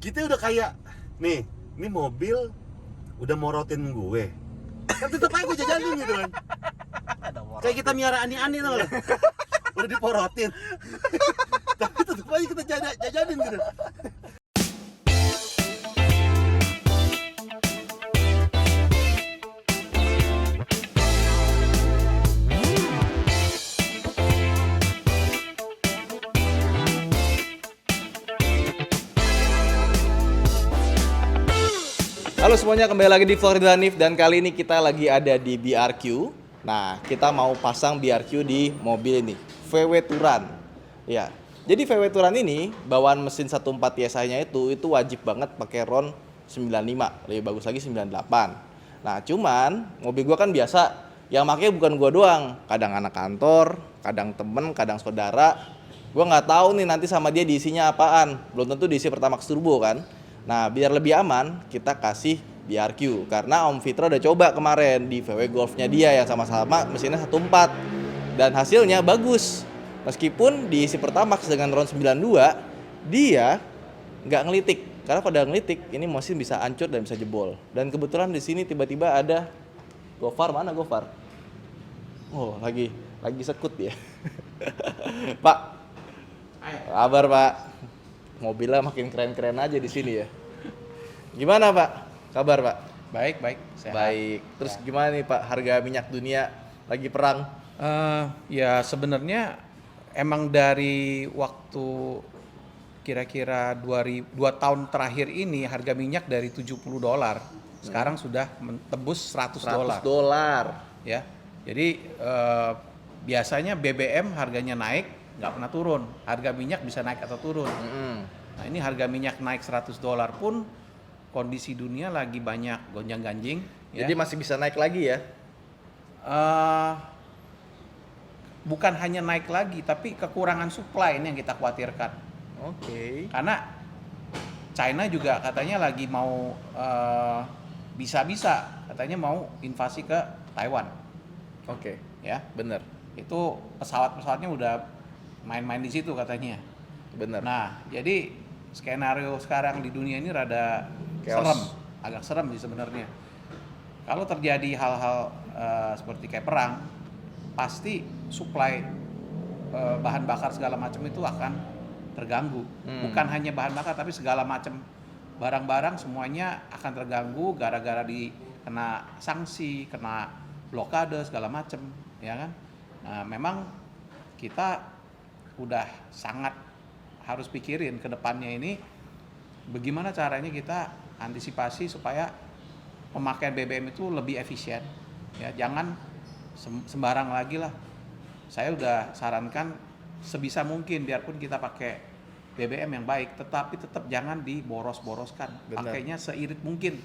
kita udah kayak nih, ini mobil udah morotin gue. Kan tetep aja gue jajanin gitu kan. Kayak kita miara ani-ani tau gak? Udah diporotin. Tapi tetep aja kita jajanin gitu. Halo semuanya, kembali lagi di Vlog Ridwan Hanif dan kali ini kita lagi ada di BRQ. Nah, kita mau pasang BRQ di mobil ini, VW Touran. Ya. Jadi VW Touran ini bawaan mesin 1.4 TSI-nya itu wajib banget pakai RON 95, lebih bagus lagi 98. Nah, cuman mobil gua kan biasa yang makanya bukan gua doang, kadang anak kantor, kadang temen, kadang saudara. Gua nggak tahu nih nanti sama dia diisinya apaan. Belum tentu diisi Pertamax Turbo kan. Nah, biar lebih aman, kita kasih BRQ. Karena Om Fitra udah coba kemarin di VW Golf-nya dia yang sama-sama mesinnya 1.4. Dan hasilnya bagus. Meskipun diisi Pertamax dengan RON 92, dia nggak ngelitik. Karena pada ngelitik, ini mesin bisa hancur dan bisa jebol. Dan kebetulan di sini tiba-tiba ada Gofar. Mana Gofar? Oh, lagi sekut ya. Pak, kabar Pak? Mobilnya makin keren-keren aja di sini ya. Gimana Pak? Kabar Pak? Baik, sehat. Baik. Terus gimana nih Pak? Harga minyak dunia lagi perang? Ya sebenarnya emang dari waktu kira-kira 2 tahun terakhir ini harga minyak dari $70 sekarang sudah tembus $100. $100. Ya. Jadi biasanya BBM harganya naik nggak pernah turun, harga minyak bisa naik atau turun. Nah ini harga minyak naik $100 pun kondisi dunia lagi banyak gonjang-ganjing. Jadi masih bisa naik lagi ya? Bukan hanya naik lagi, tapi kekurangan supply ini yang kita khawatirkan. Oke. Karena China juga katanya lagi mau bisa-bisa katanya mau invasi ke Taiwan. Oke. Ya, Bener. itu pesawat-pesawatnya udah main-main di situ katanya. Bener. Nah, jadi skenario sekarang di dunia ini rada Chaos. agak serem sih sebenarnya. Kalau terjadi hal-hal seperti kayak perang, pasti supply bahan bakar segala macam itu akan terganggu. Bukan hanya bahan bakar, tapi segala macam barang-barang semuanya akan terganggu gara-gara kena sanksi, kena blokade segala macam, ya kan? Nah, memang kita udah sangat harus pikirin ke depannya ini bagaimana caranya kita antisipasi supaya pemakaian BBM itu lebih efisien. Ya, jangan sembarang lagi lah. Saya udah sarankan sebisa mungkin biarpun kita pakai BBM yang baik, tetapi tetap jangan diboros-boroskan. Bener. Pakainya seirit mungkin.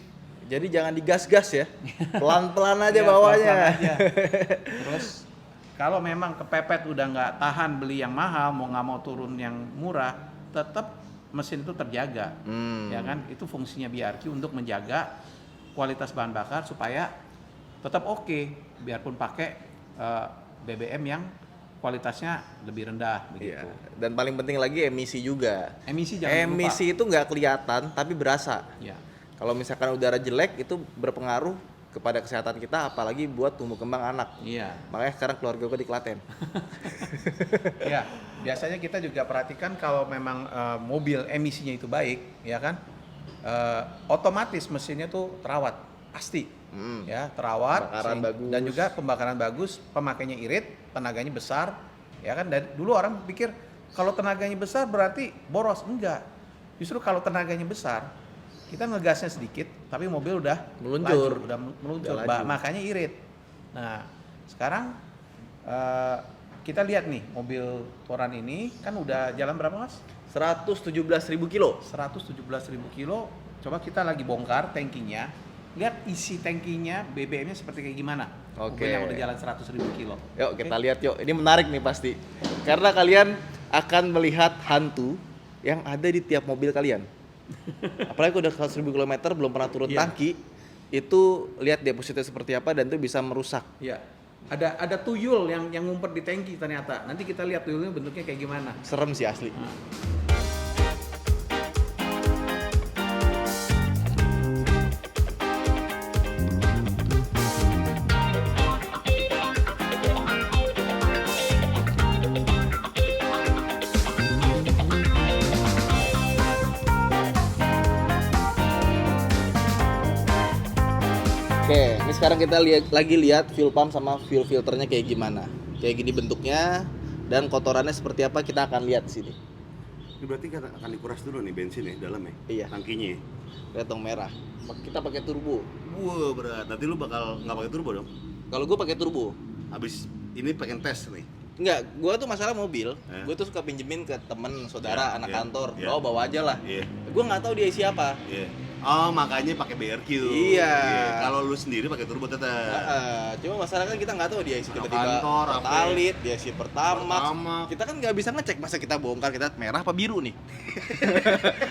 Jadi jangan digas-gas ya. Pelan-pelan aja Ya, bawanya. pelan-pelan aja. Terus kalau memang kepepet udah nggak tahan beli yang mahal, mau nggak mau turun yang murah, tetap mesin itu terjaga, ya kan? Itu fungsinya BRQ untuk menjaga kualitas bahan bakar supaya tetap oke, biarpun pakai BBM yang kualitasnya lebih rendah begitu. Iya. Dan paling penting lagi emisi juga. Emisi jangan lupa. Emisi itu nggak kelihatan tapi berasa. Ya. Kalau misalkan udara jelek itu berpengaruh kepada kesehatan kita, apalagi buat tumbuh kembang anak. Iya. Makanya sekarang keluarga gue di Klaten. Ya, biasanya kita juga perhatikan kalau memang mobil emisinya itu baik, ya kan, otomatis mesinnya tuh terawat, pasti, ya terawat, Pembakaran bagus. dan juga pembakaran bagus, pemakainya irit, tenaganya besar, ya kan. Dan dulu orang pikir kalau tenaganya besar berarti boros, enggak. Justru kalau tenaganya besar, kita ngegasnya sedikit, tapi mobil udah Meluncur. udah meluncur, Udah laju. makanya irit. Nah, sekarang kita lihat nih mobil Touran ini kan udah jalan berapa Mas? 117.000 kilo. 117.000 kilo. Coba kita lagi bongkar tankinya. Lihat isi tankinya, BBM-nya seperti kayak gimana. Oke. Mobil yang udah jalan 100.000 kilo. Yuk kita lihat yuk. Ini menarik nih pasti. Karena kalian akan melihat hantu yang ada di tiap mobil kalian. Apalagi udah 100.000 km belum pernah turun Iya. tangki, itu lihat depositnya seperti apa dan itu bisa merusak. Iya. Ada tuyul yang ngumpet di tangki ternyata. Nanti kita lihat tuyulnya bentuknya kayak gimana. Serem sih asli. Oke, ini sekarang kita lagi lihat fuel pump sama fuel filternya kayak gimana. Kayak gini bentuknya dan kotorannya seperti apa kita akan lihat di sini. Ini berarti akan dikuras dulu nih bensin ya dalam ya? Iya. Tangkinya ya? Lihat dong merah. Kita pakai turbo. Wah berat, nanti lu bakal nggak pakai turbo dong? Kalau gue pakai turbo. Habis ini pengen tes nih. Enggak, gue tuh masalah mobil, Eh? gue tuh suka pinjemin ke temen, saudara, Ya, anak ya, kantor. ya. Bawa aja lah. Iya. Gue nggak tahu dia isi apa. Iya. Oh makanya pakai BRQ. Iya. Kalau lu sendiri pakai turbo tetap. Cuma masalah kan kita nggak tahu dia isi Anak tiba-tiba kantor, apa ya? pertalit, dia isi pertamax. Pertamax. Kita kan nggak bisa ngecek masa kita bongkar kita merah apa biru nih.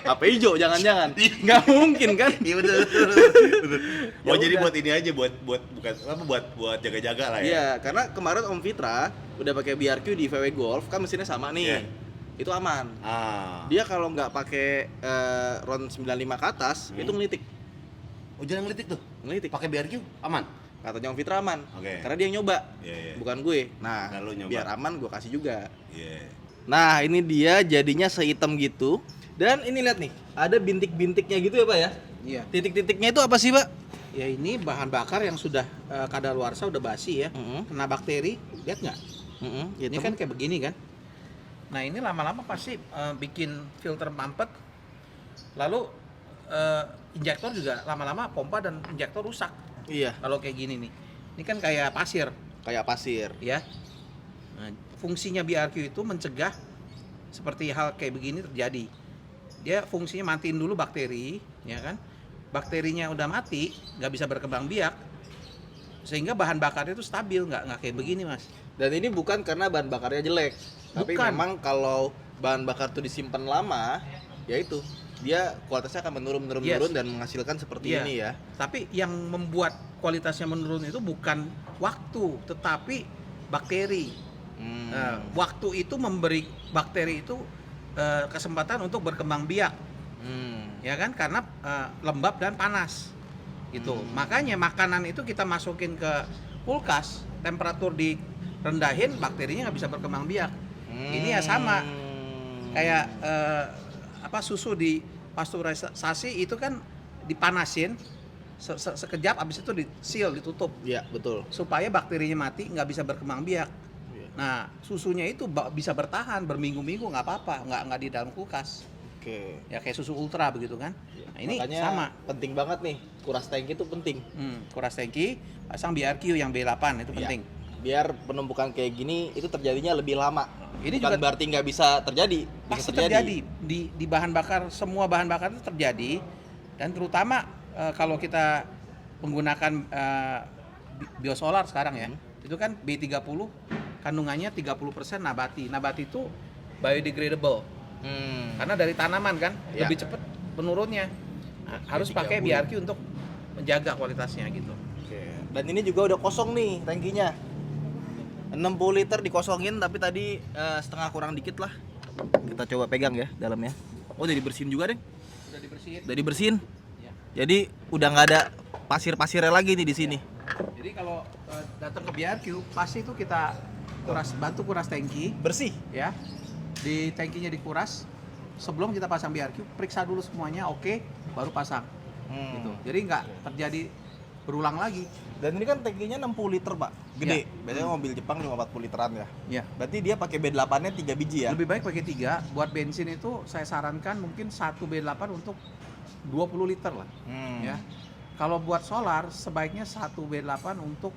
Apa hijau jangan-jangan. Nggak mungkin kan? Iya betul. Betul. Ya Oh jadi udah. buat ini aja buat bukan apa buat jaga-jaga lah ya. Iya, karena kemarin Om Fitra udah pakai BRQ di VW Golf kan mesinnya sama nih. Iya. Itu aman. Dia kalau nggak pakai RON 95 ke atas itu ngelitik. Oh jangan ngelitik tuh. Ngelitik. Pakai BRQ aman. Katanya Om Fitra aman. Oke. Karena dia yang nyoba. Iya, iya. Bukan gue. Nah, Nah, lu nyoba. biar aman gue kasih juga. Iya. Nah, ini dia jadinya sehitam gitu. Dan ini lihat nih, ada bintik-bintiknya gitu ya, Pak ya? Iya. Titik-titiknya itu apa sih, Pak? Ya ini bahan bakar yang sudah kadaluarsa udah basi ya. Kena bakteri, lihat nggak? Ini kan kayak begini kan. Nah ini lama-lama pasti bikin filter mampet. Lalu injektor juga lama-lama pompa dan injektor rusak. Iya, Kalau kayak gini nih. Ini kan kayak pasir kayak pasir. ya. Nah, fungsinya BRQ itu mencegah seperti hal kayak begini terjadi. Dia fungsinya matiin dulu bakteri, ya kan? Bakterinya udah mati, nggak bisa berkembang biak, sehingga bahan bakarnya itu stabil, nggak kayak begini mas. Dan ini bukan karena bahan bakarnya jelek, tapi Bukan. memang kalau bahan bakar itu disimpan lama, ya itu dia kualitasnya akan menurun Yes. dan menghasilkan seperti Iya. ini ya. Tapi yang membuat kualitasnya menurun itu bukan waktu, tetapi bakteri. Nah, waktu itu memberi bakteri itu kesempatan untuk berkembang biak, ya kan? Karena lembab dan panas, gitu. Makanya makanan itu kita masukin ke kulkas, temperatur direndahin, bakterinya nggak bisa berkembang biak. Ini ya sama, kayak susu di pasteurisasi itu kan dipanasin sekejap, habis itu di-seal, ditutup Iya, betul. supaya bakterinya mati, nggak bisa berkembang biak. Iya. Nah, susunya itu bisa bertahan berminggu-minggu, nggak apa-apa, nggak di dalam kulkas. Oke. Ya kayak susu ultra begitu kan. Nah, ini Makanya sama. penting banget nih, kuras tangki itu penting. Kuras tangki, pasang BRQ yang B8 itu Iya. penting. Biar penumpukan kayak gini itu terjadinya lebih lama. Ini Bukan juga berarti nggak bisa terjadi, bisa pasti terjadi di bahan bakar, semua bahan bakar itu terjadi, dan terutama kalau kita menggunakan biosolar sekarang ya, itu kan B30 kandungannya 30% nabati. Nabati itu biodegradable karena dari tanaman kan, Ya. lebih cepat penurunnya. Nah, harus pakai BRQ untuk menjaga kualitasnya gitu. Oke. Dan ini juga udah kosong nih tangkinya. 60 liter dikosongin tapi tadi setengah kurang dikit lah. Kita coba pegang ya dalamnya. Oh, udah dibersihin juga, Deng. Udah dibersihin. Udah dibersihin. Ya. Jadi udah nggak ada pasir-pasirnya lagi nih di sini. Jadi kalau datang ke BRQ pasti itu kita bantu kuras tangki Bersih. ya. Di tangkinya dikuras. Sebelum kita pasang BRQ, periksa dulu semuanya oke, baru pasang. Gitu. Jadi nggak terjadi berulang lagi. Dan ini kan tangkinya 60 liter, Pak. Gede. Ya. Biasanya mobil Jepang cuma 40 literan ya. Ya. Berarti dia pakai B8-nya 3 biji ya. Lebih baik pakai 3. Buat bensin itu saya sarankan mungkin 1 B8 untuk 20 liter lah. Ya. Kalau buat solar sebaiknya 1 B8 untuk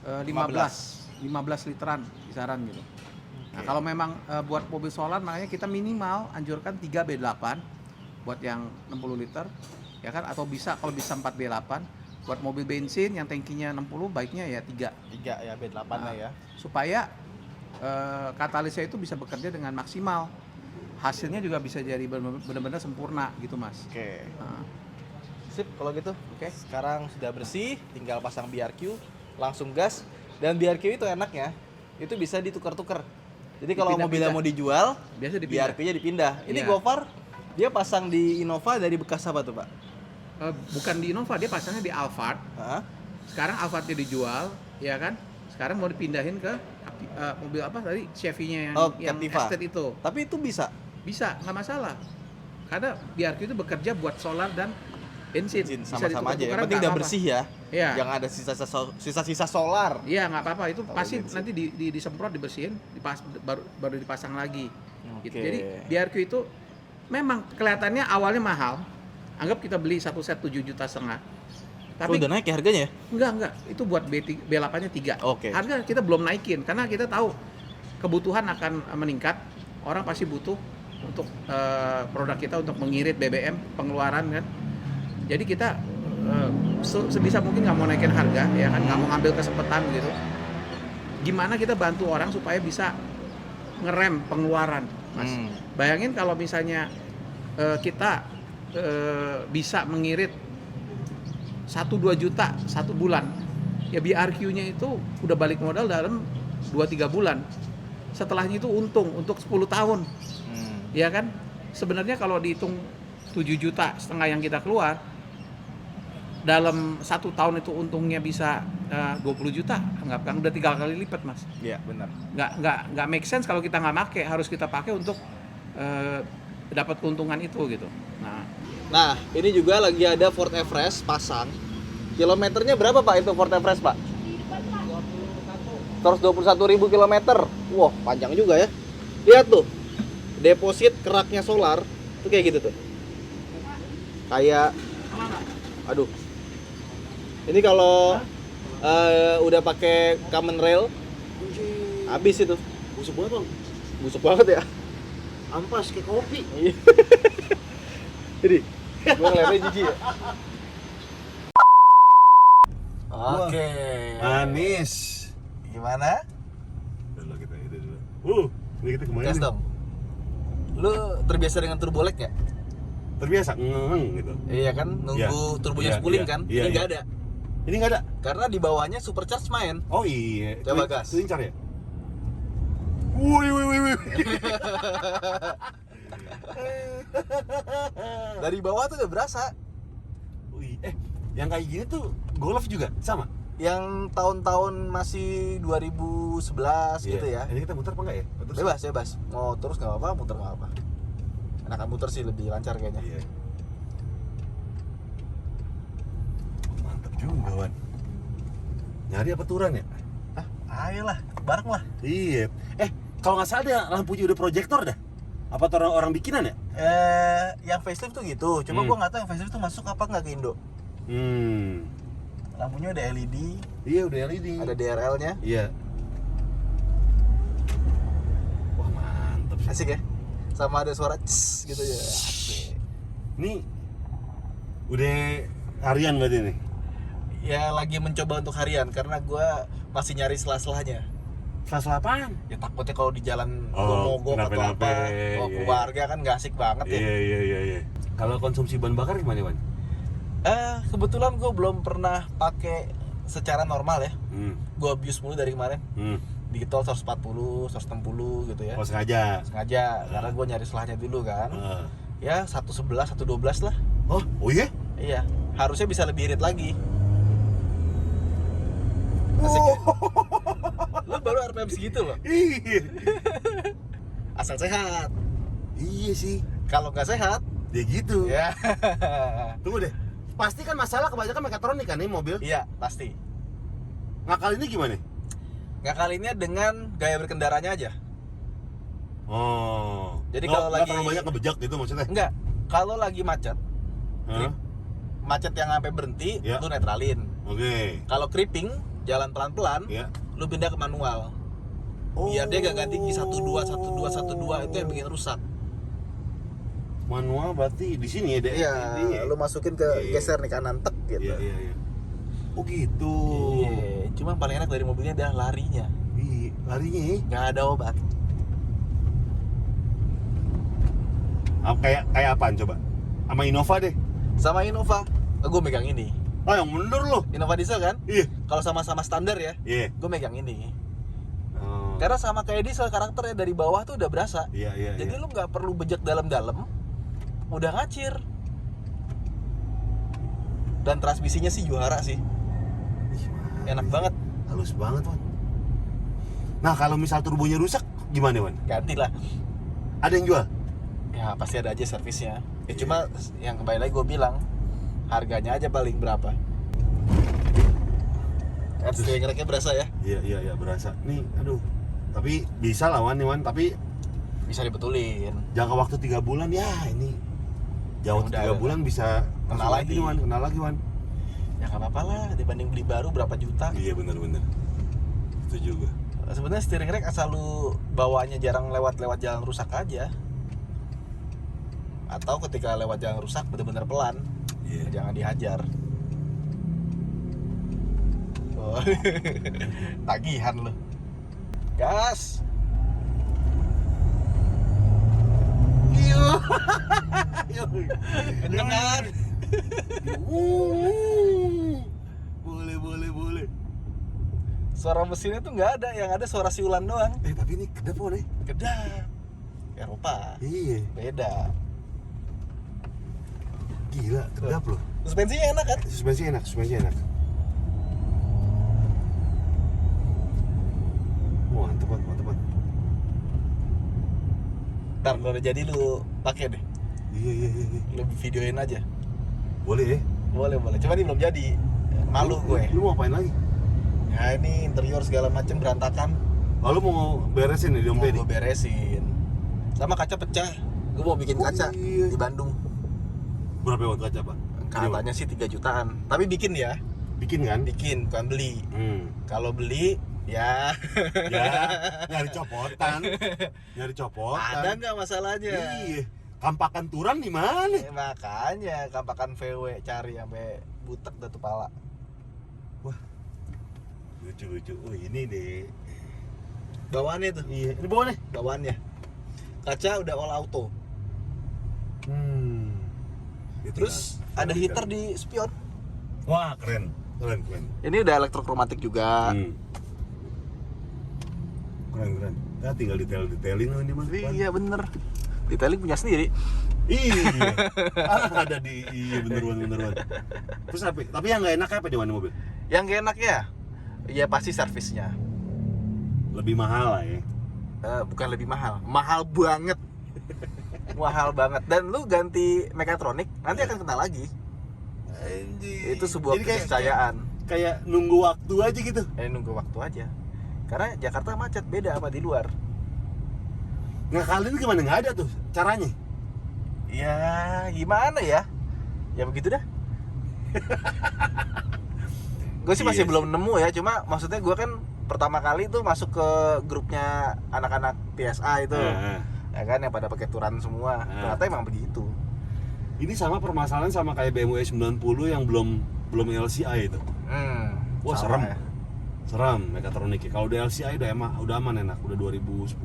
15 literan kisaran gitu. Nah, kalau memang buat mobil solar makanya kita minimal anjurkan 3 B8 buat yang 60 liter ya kan, atau bisa kalau bisa 4 B8. Buat mobil bensin yang tangkinya 60 baiknya ya 3. 3 ya, B8-nya ya. Supaya katalisnya itu bisa bekerja dengan maksimal. Hasilnya juga bisa jadi benar-benar sempurna gitu, Mas. Oke. Nah, Sip, kalau gitu. Oke. Sekarang sudah bersih, tinggal pasang BRQ, langsung gas. Dan BRQ itu enaknya, itu bisa ditukar-tukar. Jadi kalau mobilnya Dipindah-pindah. mau dijual, biasa dipindah. BRQ-nya dipindah. Ini Iya. Gofar, dia pasang di Innova dari bekas apa tuh, Pak? Bukan di Innova, dia pasangnya di Alphard. Hah? Sekarang Alphardnya dijual, ya kan? Sekarang mau dipindahin ke mobil apa tadi? Chevy-nya yang Captiva. Estate itu. Tapi itu bisa. Bisa, nggak masalah. Karena BRQ itu bekerja buat solar dan bensin. Sama-sama Bisa aja. Yang ditukar-tukaran, penting nggak udah apa-apa. bersih ya. Iya. Yang ada sisa-sisa solar. Iya, nggak apa-apa, itu Kalau pasti bensin. nanti disemprot, dibersihin, baru dipasang lagi. Gitu. Oke. Jadi BRQ itu memang kelihatannya awalnya mahal. Anggap kita beli satu set 7,5 juta. Tapi Udah naik ya harganya ya? enggak, itu buat B8-nya 3. Oke. Harga kita belum naikin karena kita tahu kebutuhan akan meningkat. Orang pasti butuh untuk produk kita untuk mengirit BBM pengeluaran kan. Jadi kita sebisa mungkin nggak mau naikin harga ya kan, nggak mau ngambil kesempatan gitu. Gimana kita bantu orang supaya bisa ngerem pengeluaran, Mas. Bayangin kalau misalnya kita bisa mengirit 1-2 juta 1 bulan, ya BRQ-nya itu udah balik modal dalam 2-3 bulan. Setelahnya itu untung untuk 10 tahun. Ya kan? Sebenarnya kalau dihitung 7,5 juta yang kita keluar, dalam 1 tahun itu untungnya bisa 20 juta, anggapkan udah 3 kali lipat, Mas. Iya, benar. Nggak make sense kalau kita nggak pakai, harus kita pakai untuk dapat keuntungan itu gitu. Nah, ini juga lagi ada Ford Everest pasang. Kilometernya berapa Pak itu Ford Everest Pak? 121.000 kilometer. Wah, panjang juga ya. Lihat tuh, deposit keraknya solar tuh kayak gitu tuh. Kayak, aduh. Ini kalau udah pakai common rail, habis itu. Busuk banget bang. Busuk banget ya. Ampas kayak kopi. Jadi, gue ngeliatnya jijik ya. Oke. Manis. Gimana? Dulu kita itu dulu. Ini kita kemana? Gas nih? dong. Lu terbiasa dengan turbo lag ya? Terbiasa gitu. Iya kan, nunggu turbonya spoling kan? Ini nggak ada. Ini nggak ada. Karena di bawahnya supercharge main. Oh iya. Coba gas. Lincar ya. Wih. Dari bawah tuh udah berasa. Wih, yang kayak gini tuh Golf juga sama. Yang tahun-tahun masih 2011 gitu ya. Ini kita muter apa enggak ya? Terus? Bebas. Mau terus nggak apa-apa, muter nggak apa. Enakan muter sih lebih lancar kayaknya. Iya. Mantap juga, Wan. Nyari apa turan ya? Ayolah, bareng lah. Iya. Kalau nggak salah dia lampunya udah proyektor dah. Apa tuh orang bikinan ya? Yang facelift tuh gitu. Cuma gua nggak tahu yang facelift tuh masuk apa nggak ke Indo. Lampunya ada LED, Iya, udah LED. ada DRL-nya. Iya. Wah, mantap sih. Asik ya? Sama ada suara cs gitu ya. Asik. Ini udah harian berarti nih. Ya lagi mencoba untuk harian karena gua masih nyari sela-selanya. Kelas apaan? Ya takutnya kalau di jalan Oh, mogok atau kenapa-napa, apa, iya. keluarga kan nggak asik banget ya. Iya. Kalau konsumsi bahan bakar gimana, Wan? Kebetulan gue belum pernah pakai secara normal ya. Gue abuse mulu dari kemarin. Di tol 140, 160 gitu ya. Oh, sengaja. Sengaja karena gue nyari selahnya dulu kan. Ya 111, 112 lah. Oh iya? Iya, harusnya bisa lebih irit lagi. Asik ya? Lo baru RPM segitu loh. Iya. Asal sehat. Iya sih. Kalau nggak sehat, Dia gitu. ya. Tunggu deh. Pasti kan masalah kebanyakan mekatronik kan nih mobil. Iya, pasti. Ngakalinnya gimana? Ngakalinnya dengan gaya berkendaranya aja. Oh. Jadi Nggak- kalau nggak lagi- terlalu banyak ngebejak gitu maksudnya. Enggak, kalau lagi macet, Hah? macet yang sampai berhenti, Ya. lu netralin. Oke. Kalau creeping, jalan pelan-pelan, Ya. lu pindah ke manual. Biar dia gak ganti 12 itu yang bikin rusak. Manual berarti di sini ya, Dek? Iya. lu masukin ke Iya. geser nih kanan tek gitu. Iya. Oh gitu. Iya, cuma paling enak dari mobilnya adalah larinya. Iya, larinya ya. Gak ada obat. Kayak apaan coba? Sama Innova deh. Sama Innova, gue megang ini. Oh, yang bener loh. Innova diesel kan? Iya. Kalau sama-sama standar ya, Iya. gue megang ini. Oh. Karena sama kayak diesel, karakternya dari bawah tuh udah berasa. Iya. Jadi lu nggak perlu bejek dalam-dalam, udah ngacir. Dan transmisinya sih juara sih, enak banget. Halus banget, Wan. Nah, kalau misal turbonya rusak gimana, Wan? Ganti lah. Ada yang jual? Ya pasti ada aja servisnya. Cuma yang kembali lagi gue bilang, harganya aja paling berapa. Steering rack-nya berasa ya? Iya berasa. Nih, aduh. Tapi bisa lah Wan, tapi Bisa dibetulin. jangka waktu 3 bulan ya ini. Jauh Udah, 3 bulan bisa Kenal langsung lagi. nih, Wan, kenal lagi Wan. Ya nggak apa-apa lah, dibanding beli baru berapa juta. Iya benar. Itu juga. Sebenarnya steering rack asal lu bawanya jarang lewat jalan rusak aja. Atau ketika lewat jalan rusak bener-bener pelan. Iya. Jangan dihajar. Oh. Tagihan lu. Gas. Kenceng kan? Boleh. Suara mesinnya tuh nggak ada, yang ada suara siulan doang. Tapi ini kedap Wan nih. Kedap. Eropa. Iya. Beda. Gila, kedap loh. Suspensinya enak kan? Suspensi enak. Wah, mantep banget. Ntar kalau udah jadi lu pakai deh. Iya. Lu videoin aja. Boleh ya? Boleh. Cuma ini belum jadi. Malu gue. Lu mau apain lagi? Ya ini interior segala macem berantakan. Lalu mau beresin nih di Mau Om Deddy? gue beresin. Sama kaca pecah. Gue mau bikin kaca iya. di Bandung. Berapa buat kaca, Pak? Katanya sih 3 jutaan. Tapi bikin ya. Bikin kan? Bikin, bukan beli. Kalau beli ya Ya, nyari copotan. ada nggak masalahnya. Iya. Kampakan Turan di mana? Makanya kampakan VW cari sampai butek dah tuh pala. Lucu. Oh, ini deh. Bawaannya tuh. Iya. Ini bawa nih. Bawaannya. Kaca udah all auto. Terus ada heater di spion. Wah, keren. Ini udah elektrokromatik juga. Keren. Ya tinggal detailin loh ini mah. Iya bener. Detailing punya sendiri. Iya. Ada di bener. Terus apa? Tapi yang nggak enak apa di mana mobil? Yang gak enak ya pasti servisnya. Lebih mahal lah ya. Bukan lebih mahal, mahal banget. Mahal banget. Dan lu ganti mekatronik nanti akan kena lagi. Anjir. Itu sebuah Jadi keniscayaan. kayak nunggu waktu aja gitu. Nunggu waktu aja. Karena Jakarta macet, beda sama di luar. Ngakalin gimana? Nggak ada tuh caranya. Ya gimana ya? Ya begitu dah. Gue sih masih Iya belum nemu ya. Cuma maksudnya gue kan pertama kali tuh masuk ke grupnya anak-anak PSA itu. Ya kan yang pada pakai Turan semua. Ternyata emang begitu. Ini sama permasalahan sama kayak BMW 90 yang belum LCI itu. Wah, serem. Ya. Seram mekatroniknya. Kalau udah LCI udah aman enak, udah 2010.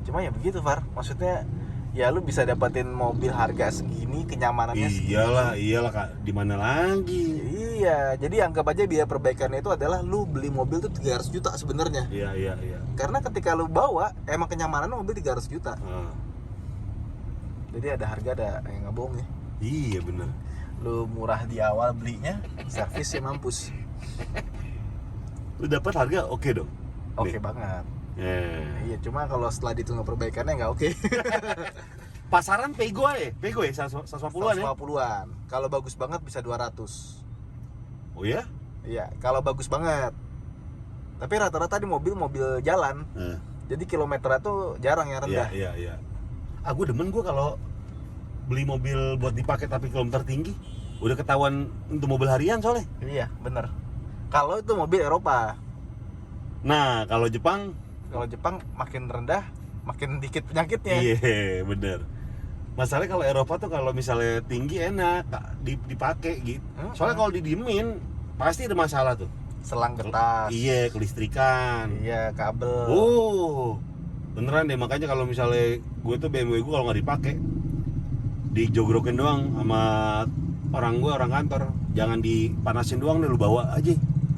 Cuma ya begitu, Far. Maksudnya ya lu bisa dapetin mobil harga segini, kenyamanannya segini. Iyalah Kak, di mana lagi? Iya, jadi anggap aja biaya perbaikannya itu adalah lu beli mobil tuh 300 juta sebenarnya. Iya. Karena ketika lu bawa, emang kenyamanan mobil 300 juta. Jadi ada harga ada yang nggak bohong ya. Iya bener. Lu murah di awal belinya, servisnya mampus. Lu dapat harga oke dong. Oke banget. Iya, cuma kalau setelah dihitung perbaikannya nggak oke. Pasaran Pego ya? 150-an ya? 150-an. Kalau bagus banget bisa 200. Oh ya? Iya, kalau bagus banget. Tapi rata-rata di mobil jalan. Jadi kilometernya tuh jarang yang rendah. Iya. Gue demen kalau beli mobil buat dipakai tapi kilometer tinggi. Udah ketahuan untuk mobil harian soalnya. Iya, bener. Kalau itu mobil Eropa. Nah, kalau Jepang makin rendah, makin dikit penyakitnya. iya, bener. Masalahnya kalau Eropa tuh kalau misalnya tinggi enak dipakai gitu. Soalnya kalau didiemin pasti ada masalah tuh. Selang getas. Iya, kelistrikan. Iya, kabel. Beneran deh, makanya kalau misalnya gue tuh BMW gue kalau nggak dipakai, dijogrokin doang sama orang kantor. Jangan dipanasin doang deh, lu bawa aja.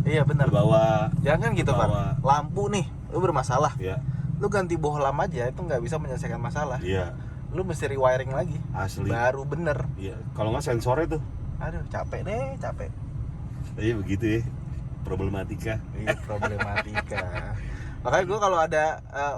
Iya bener. Bawa. Jangan gitu Pak. Lampu nih, lu bermasalah. Iya. Lu ganti bohlam aja itu nggak bisa menyelesaikan masalah. Iya. Lu mesti rewiring lagi. Asli. Baru bener. Iya. Kalau nggak sensornya tuh. Aduh, capek. Iya begitu ya. Problematika. Iya, problematika. Makanya gue kalau ada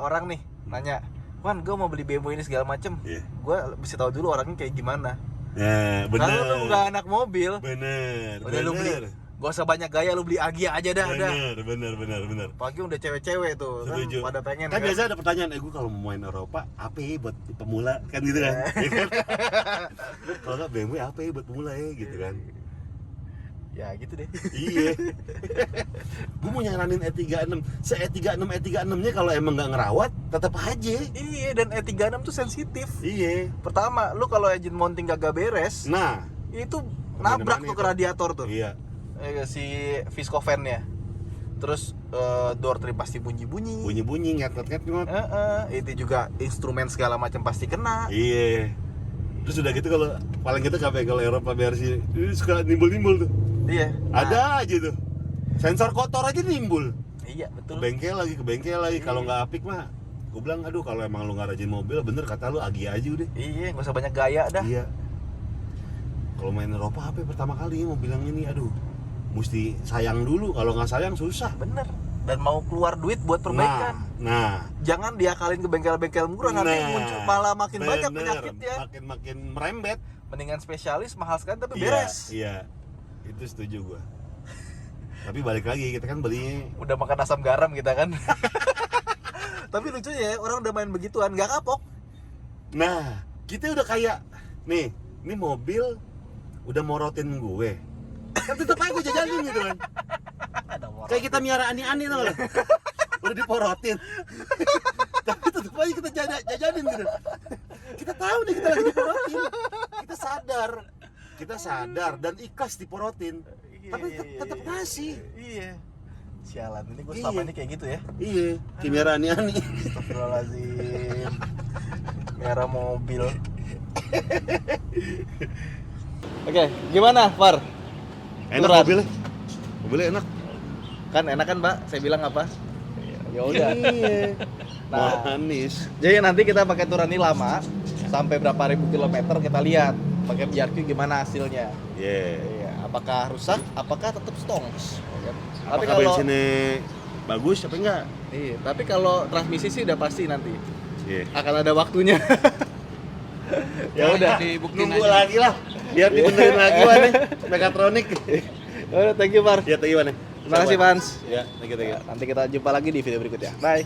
orang nih nanya, "Wan, gue mau beli BMW ini segala macem." Iya. Gue mesti tahu dulu orangnya kayak gimana. Nah, bener. Kalau lu nggak anak mobil, Bener. udah lu beli Gak usah banyak gaya, lu beli Agia aja dah. Bener. Pagi udah cewek-cewek tuh kan Setuju. pada pengen Kan biasa ada pertanyaan, gue kalau mau main Eropa apa ya buat pemula kan gitu kan. Ya kan? Kalau nggak BMW apa ya buat pemula ya gitu kan. Ya gitu deh. Iya. Gue mau nyaranin E36. E36-nya kalau emang nggak ngerawat, tetap aja. Iya, dan E36 tuh sensitif. Iya. Pertama, lu kalau engine mounting kagak beres, Nah, itu nabrak tuh ke radiator tuh. iya. Si viscofan-nya. Terus door trim pasti bunyi-bunyi. Bunyi-bunyi, nget-nget. Itu juga instrumen segala macam pasti kena. Iya. Terus udah gitu kalau paling gitu kalau Eropa versi ini suka nimbul-nimbul tuh. Iya. Ada aja tuh. Sensor kotor aja nimbul. Iya, betul. Ke bengkel lagi. Kalau nggak apik mah, gue bilang aduh kalau emang lu nggak rajin mobil, bener kata lu Agia aja udah. Iya, nggak usah banyak gaya dah. Iya. Kalau main Eropa apa pertama kali mau bilang ini, aduh, mesti sayang dulu. Kalau nggak sayang susah. Bener. Dan mau keluar duit buat perbaikan. Nah. Jangan diakalin ke bengkel-bengkel murah, nanti muncul malah makin banyak penyakitnya. Makin merembet. Mendingan spesialis mahal sekali tapi Iya, beres. iya. Itu setuju gua. Tapi balik lagi kita kan belinya Udah makan asam garam kita kan. Tapi lucunya ya, orang udah main begituan nggak kapok. Nah, kita udah kayak nih, ini mobil udah morotin gue. Kan tetep aja gue jajalin gitu kan. Kayak kita miara ani-ani tau gak? Udah diporotin. Tapi tetep aja kita jajalin gitu. Kita tahu nih kita lagi diporotin. Kita sadar dan ikhlas diporotin. Tapi tetep ngasih. Iya. Sialan, ini gue selama ini kayak gitu ya. Iya, kayak miara ani-ani. Astagfirullahaladzim. Merah mobil. Oke, gimana, Far? Enak Turan. mobilnya. Mobilnya enak. Kan enak kan, Pak? Saya bilang apa? Ya udah. Iya. Nah, Manis. jadi nanti kita pakai turan ini lama sampai berapa ribu kilometer kita lihat pakai BRQ gimana hasilnya. Iya, apakah rusak, apakah tetap stonks. Ya kan? Tapi Apakah kalau bensinnya bagus apa enggak? iya, tapi kalau transmisi sih udah pasti nanti Iya. akan ada waktunya. Ya udah, dibuktiin Nunggu aja. lagi lah. Biar dibenerin lagi Wane. Mekatronik. Ya udah, thank you, Far. Ya, thank you Wane. Terima kasih, Vans. Ya, thank you. Nanti kita jumpa lagi di video berikutnya. Bye.